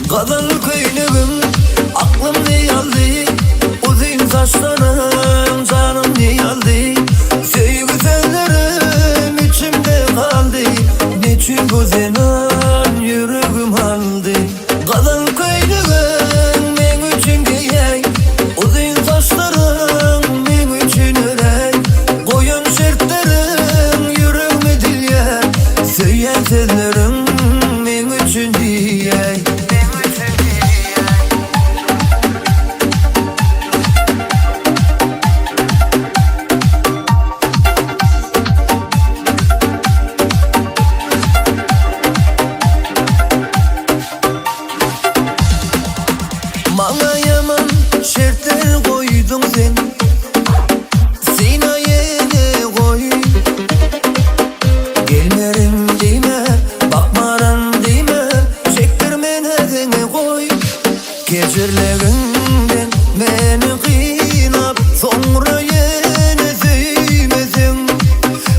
Kadın köylüğüm aklım niyaldi, uzun saçlarım canım niyaldi. Sevgi sellerim içimde kaldı, niçin güzenan yüreğim aldı. Kadın köylüğüm men için giyey, uzun saçlarım men için örey. Koyun şertlerim yüreğimi dilye, söyleyen sellerim men için diyey. Bana yaman şertler koydun sen, Sina'ya koy. Gelmerim deme, bakmaram deme, çektirmen hedene koy. Keçirleğinden beni kıynap, sonra yine sevmesin.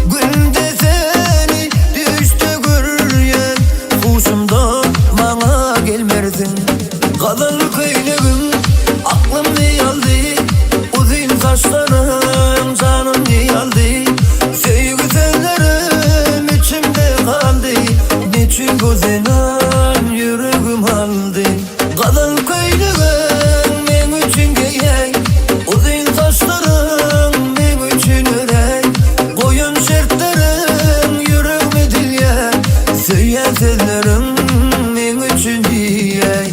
Günde seni düşte görüyen, kuşumda bana gelmersin. Kadın köylüğüm aklım niyaldi, uzun saçlarım canım niyaldi. Sevgi sellerim içimde kaldı, niçin güzenan yüreğim aldı. Kadın köylüğüm men için giyey, uzun saçlarım men için örey. Koyun şertlerim yüreğimi dilye, söyleyen sellerim men için diyey.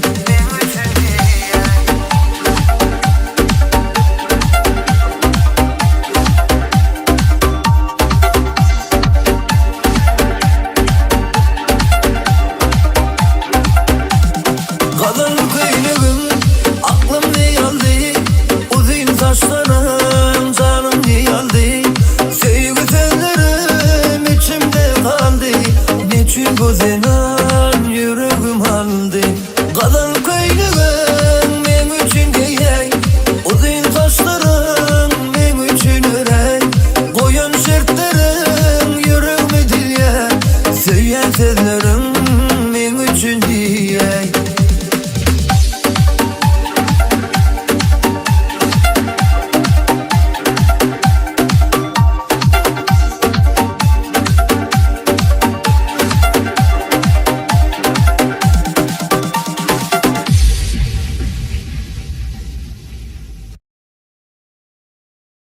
Kadın köylüğüm aklım niyaldi, uzun saçlarım canım niyaldi. Sevgi sellerim içimde kaldı, niçin güzenan yüreğim aldı. Kadın köylüğüm men için giyey, uzun saçlarım men için örey. Koyun şertlerim